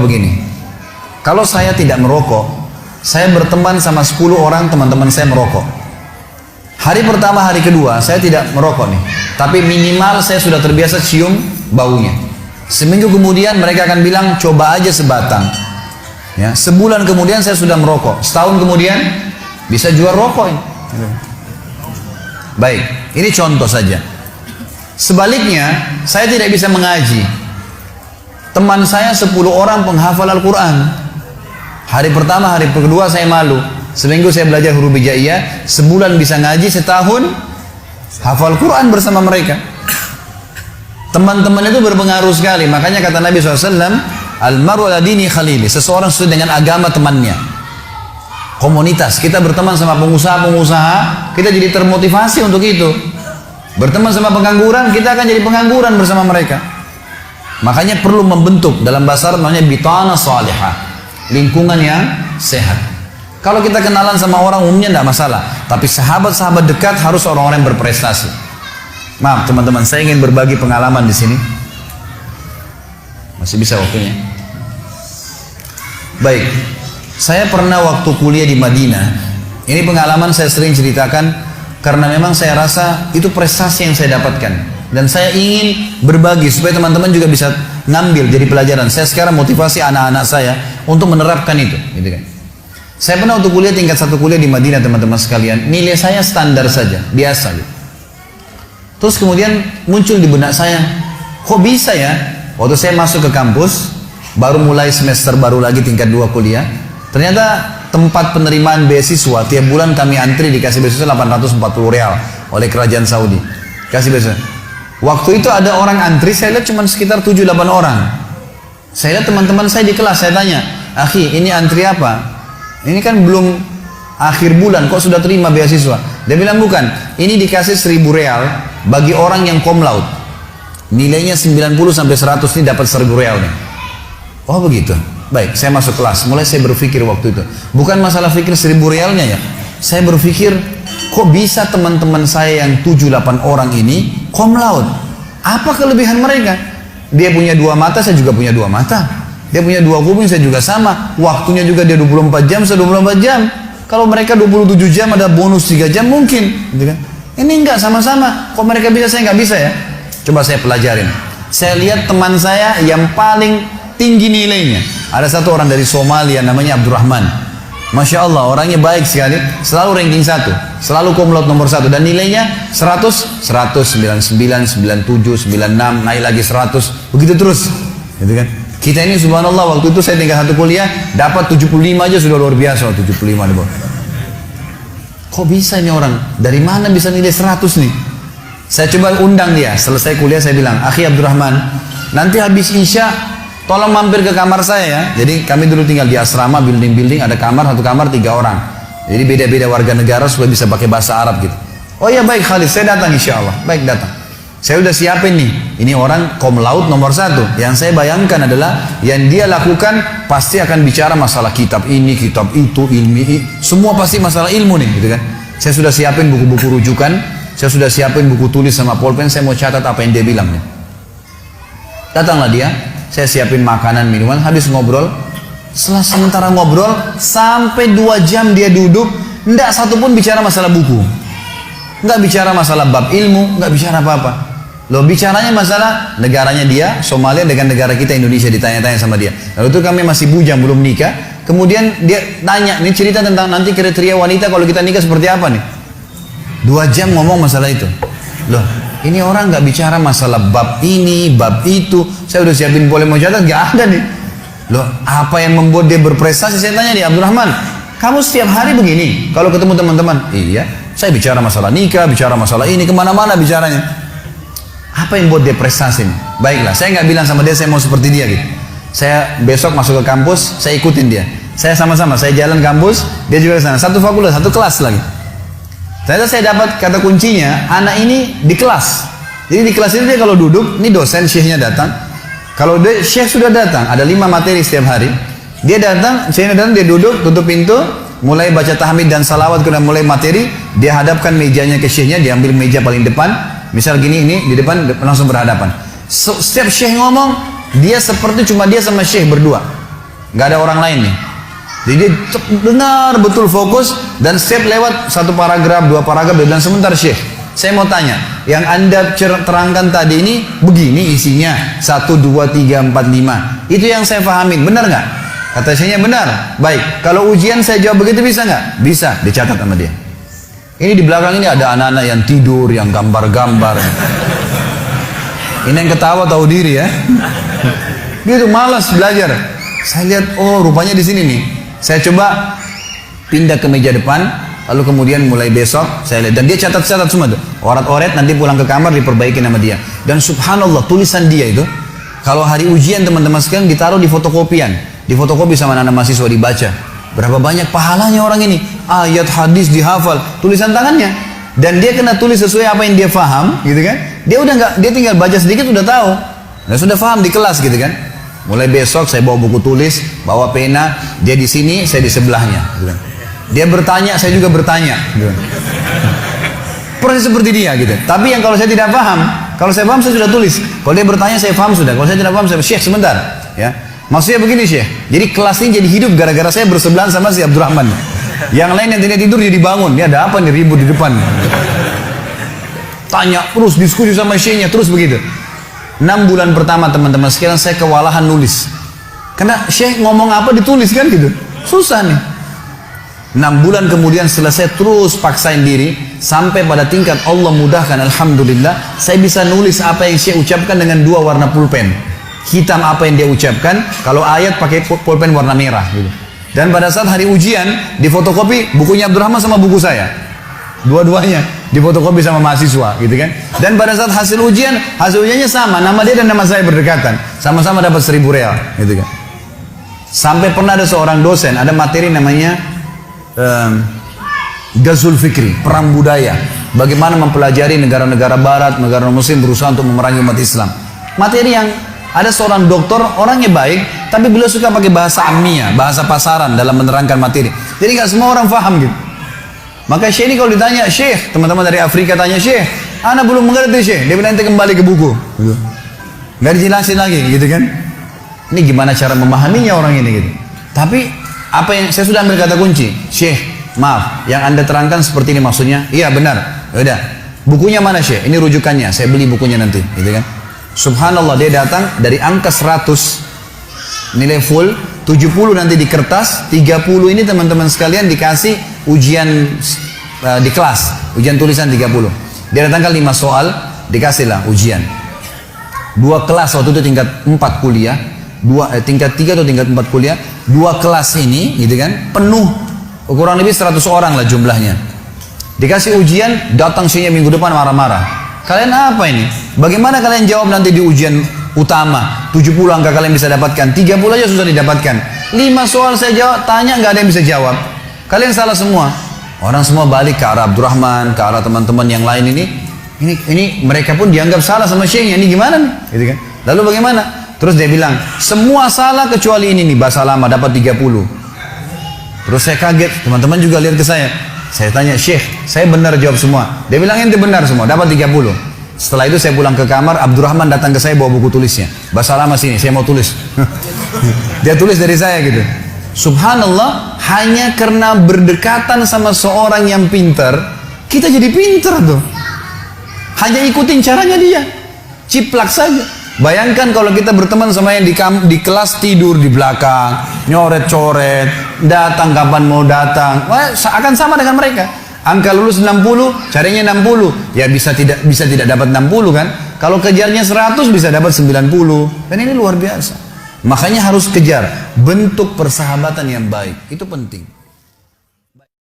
begini. Kalau saya tidak merokok, saya berteman sama 10 orang teman-teman saya merokok. Hari pertama, hari kedua, saya tidak merokok nih. Tapi minimal saya sudah terbiasa cium baunya. Seminggu kemudian mereka akan bilang, coba aja sebatang. Ya, sebulan kemudian saya sudah merokok. Setahun kemudian bisa jual rokok ini. Baik, ini contoh saja. Sebaliknya, saya tidak bisa mengaji. Teman saya 10 orang penghafal Al-Quran. Hari pertama, hari kedua saya malu. Seminggu saya belajar huruf hijaiyah, sebulan bisa ngaji, setahun hafal Quran bersama mereka. Teman-teman itu berpengaruh sekali. Makanya kata Nabi SAW, Al-maru ala dini khalili. Seseorang sesuai dengan agama temannya. Komunitas, kita berteman sama pengusaha-pengusaha, kita jadi termotivasi untuk itu. Berteman sama pengangguran, kita akan jadi pengangguran bersama mereka. Makanya perlu membentuk, dalam bahasa Arab namanya bitana salihah, lingkungan yang sehat. Kalau kita kenalan sama orang umumnya tidak masalah, tapi sahabat-sahabat dekat harus orang-orang yang berprestasi. Maaf teman-teman, saya ingin berbagi pengalaman di sini. Masih bisa waktunya? Baik, saya pernah waktu kuliah di Madinah. Ini pengalaman saya sering ceritakan karena memang saya rasa itu prestasi yang saya dapatkan. Dan saya ingin berbagi supaya teman-teman juga bisa ngambil jadi pelajaran. Saya sekarang motivasi anak-anak saya untuk menerapkan itu, gitu kan. Saya pernah untuk kuliah tingkat 1 kuliah di Madinah teman-teman sekalian. Nilai saya standar saja, biasa gitu. Terus kemudian muncul di benak saya, kok bisa ya? Waktu saya masuk ke kampus, baru mulai semester baru lagi tingkat 2 kuliah. Ternyata tempat penerimaan beasiswa tiap bulan kami antri dikasih beasiswa 840 rial oleh kerajaan Saudi. Kasih beasiswa. Waktu itu ada orang antri, saya lihat cuma sekitar 7-8 orang. Saya lihat teman-teman saya di kelas, saya tanya, akhi ini antri apa? Ini kan belum akhir bulan, kok sudah terima beasiswa? Dia bilang bukan, ini dikasih 1000 real bagi orang yang cum laude. Nilainya 90-100 ini dapat 1000 real nih. Oh begitu? Baik, saya masuk kelas. Mulai saya berpikir waktu itu, bukan masalah pikir 1000 realnya ya. Saya berpikir, kok bisa teman-teman saya yang 7-8 orang ini cum laude? Apa kelebihan mereka? Dia punya 2 mata, saya juga punya 2 mata. Dia punya 2 kuping, saya juga sama. Waktunya juga dia 24 jam, saya 24 jam. Kalau mereka 27 jam, ada bonus 3 jam mungkin, gitu kan? Ini enggak sama-sama. Kok mereka bisa, saya enggak bisa ya? Coba saya pelajarin. Saya lihat teman saya yang paling tinggi nilainya. Ada satu orang dari Somalia namanya Abdurrahman. Masya Allah, orangnya baik sekali. Selalu ranking 1, selalu cum laude nomor 1. Dan nilainya 100, 100, 99, 97, 96, naik lagi 100. Begitu terus, gitu kan? Kita ini subhanallah, waktu itu saya tingkat 1 kuliah dapat 75 aja sudah luar biasa. 75 di bawah. Kok bisa ini orang? Dari mana bisa nilai 100 nih? Saya coba undang dia. Selesai kuliah saya bilang, akhi Abdurrahman, nanti habis Isya tolong mampir ke kamar saya ya. Jadi kami dulu tinggal di asrama, building-building, ada kamar, 1 kamar 3 orang. Jadi beda-beda warga negara supaya bisa pakai bahasa Arab gitu. Oh ya baik Khalid, saya datang insya Allah. Baik datang. Saya udah siapin nih, ini orang cum laude nomor 1. Yang saya bayangkan adalah yang dia lakukan pasti akan bicara masalah kitab ini, kitab itu, ilmi, semua pasti masalah ilmu nih, gitu kan? Saya sudah siapin buku-buku rujukan, saya sudah siapin buku tulis sama pulpen, saya mau catat apa yang dia bilang nih. Datanglah dia, saya siapin makanan, minuman, habis ngobrol. Setelah sementara ngobrol, sampai 2 jam dia duduk, enggak satu pun bicara masalah buku, enggak bicara masalah bab ilmu, enggak bicara apa-apa. Loh bicaranya masalah negaranya dia, Somalia dengan negara kita Indonesia, ditanya-tanya sama dia. Lalu itu kami masih bujang, belum nikah. Kemudian dia tanya, ini cerita tentang nanti kriteria wanita kalau kita nikah seperti apa nih. 2 jam ngomong masalah itu. Loh, ini orang nggak bicara masalah bab ini, bab itu. Saya udah siapin boleh mau catat, nggak ada nih. Loh, apa yang membuat dia berprestasi? Saya tanya dia, Abdurrahman, kamu setiap hari begini kalau ketemu teman-teman? Iya, saya bicara masalah nikah, bicara masalah ini, kemana-mana bicaranya. Apa yang buat dia prestasi nih? Baiklah, saya nggak bilang sama dia saya mau seperti dia gitu. Saya besok masuk ke kampus, saya ikutin dia. Saya sama-sama, saya jalan kampus, dia juga ke sana. Satu fakultas, satu kelas lagi. Ternyata saya dapat kata kuncinya, anak ini di kelas. Jadi di kelas ini dia kalau duduk, ini dosen syekhnya datang. Kalau dia, syekh sudah datang, ada 5 materi setiap hari. Dia datang, syekhnya datang, dia duduk, tutup pintu, mulai baca tahmid dan salawat, kemudian mulai materi, dia hadapkan mejanya ke syekhnya, dia ambil meja paling depan. Misal gini, ini di depan langsung berhadapan. Setiap syekh ngomong, dia seperti cuma dia sama syekh berdua. nggak ada orang lain nih. Jadi dia dengar betul fokus, dan setiap lewat satu paragraf, dua paragraf, dia bilang, sebentar Syekh, saya mau tanya, yang anda terangkan tadi ini begini isinya, 1, 2, 3, 4, 5, itu yang saya pahamin, benar nggak? Kata Syekhnya benar. Baik, kalau ujian saya jawab begitu bisa nggak? Bisa, dicatat sama dia. Ini di belakang ini ada anak-anak yang tidur, yang gambar-gambar. Ini yang ketawa tahu diri ya. Dia tuh malas belajar. Saya lihat, oh rupanya di sini nih. Saya coba pindah ke meja depan, lalu kemudian mulai besok saya lihat, dan dia catat-catat semua tuh, oret-oret, nanti pulang ke kamar diperbaiki nama dia. Dan subhanallah, tulisan dia itu kalau hari ujian teman-teman sekalian ditaruh di fotokopian, difotokopi sama anak mahasiswa, dibaca. Berapa banyak pahalanya orang ini, ayat hadis dihafal, tulisan tangannya, dan dia kena tulis sesuai apa yang dia faham, gitu kan? Dia udah nggak, dia tinggal baca sedikit udah tahu, dan sudah faham di kelas, gitu kan? Mulai besok saya bawa buku tulis, bawa pena, dia di sini, saya di sebelahnya. Gitu. Dia bertanya, saya juga bertanya. Gitu. Proses seperti dia gitu. Tapi yang kalau saya tidak paham, kalau saya paham saya sudah tulis. Kalau dia bertanya saya paham sudah. Kalau saya tidak paham saya, Syekh sebentar. Ya, maksudnya begini Syekh. Jadi kelas ini jadi hidup gara-gara saya bersebelahan sama si Abdurrahman. Yang lain yang tidak tidur jadi bangun. Ini ada apa nih ribut di depan? Tanya terus, diskusi sama Syekhnya terus begitu. 6 bulan pertama teman-teman sekalian saya kewalahan nulis, karena Syekh ngomong apa ditulis kan gitu, susah nih. 6 bulan kemudian setelah saya terus paksain diri, sampai pada tingkat Allah mudahkan, alhamdulillah saya bisa nulis apa yang Syekh ucapkan dengan 2 warna pulpen hitam, apa yang dia ucapkan, kalau ayat pakai pulpen warna merah gitu. Dan pada saat hari ujian di fotokopi bukunya Abdurrahman sama buku saya, dua-duanya difotokopi sama mahasiswa gitu kan. Dan pada saat hasil ujiannya sama, nama dia dan nama saya berdekatan, sama-sama dapat 1.000 real gitu kan. Sampai pernah ada seorang dosen, ada materi namanya Ghazul Fikri, perang budaya, bagaimana mempelajari negara-negara barat, negara muslim berusaha untuk memerangi umat Islam. Materi yang ada seorang dokter, orangnya baik, tapi beliau suka pakai bahasa ammiyah, bahasa pasaran dalam menerangkan materi, jadi nggak semua orang paham gitu. Maka Syekh ini kalau ditanya, Syekh, teman-teman dari Afrika tanya, Syekh, ana belum mengerti Syekh. Dia bilang, nanti kembali ke buku. Nggak dijelasin lagi, gitu kan? Ini gimana cara memahaminya orang ini, gitu. Tapi, apa yang saya sudah ambil kata kunci, Syekh, maaf, yang anda terangkan seperti ini maksudnya? Iya, benar. Yaudah, bukunya mana Syekh? Ini rujukannya, saya beli bukunya nanti, gitu kan? Subhanallah, dia datang dari angka 100, nilai full, 70 nanti di kertas, 30 ini teman-teman sekalian dikasih ujian di kelas, ujian tulisan 30. Dia datangkan 5 soal, dikasihlah ujian. 2 kelas waktu itu tingkat 4 kuliah, tingkat 3 atau tingkat 4 kuliah, 2 kelas ini gitu kan, penuh, kurang lebih 100 orang lah jumlahnya. Dikasih ujian, datang sini minggu depan marah-marah. Kalian apa ini? Bagaimana kalian jawab nanti di ujian utama? 70 angka kalian bisa dapatkan, 30 aja susah didapatkan. 5 soal saya jawab, tanya nggak ada yang bisa jawab. Kalian salah semua. Orang semua balik ke arah Abdurrahman, ke arah teman-teman yang lain ini. Ini mereka pun dianggap salah sama Syekhnya. Ini gimana nih? Gitu kan? Lalu bagaimana? Terus dia bilang, semua salah kecuali ini nih, bahasa lama dapat 30. Terus saya kaget, teman-teman juga lihat ke saya. Saya tanya, Syekh, saya benar jawab semua. Dia bilang, ente benar semua, dapat 30. Setelah itu saya pulang ke kamar, Abdurrahman datang ke saya bawa buku tulisnya. Bahasa lama sini, saya mau tulis. Dia tulis dari saya gitu. Subhanallah, hanya karena berdekatan sama seorang yang pintar, kita jadi pintar tuh. Hanya ikutin caranya dia, ciplak saja. Bayangkan kalau kita berteman sama yang di kelas tidur di belakang, nyoret-coret, datang kapan mau datang, akan sama dengan mereka. Angka lulus 60, carinya 60, ya bisa tidak dapat 60 kan? Kalau kejarnya 100 bisa dapat 90. Dan ini luar biasa. Makanya harus kejar bentuk persahabatan yang baik, itu penting.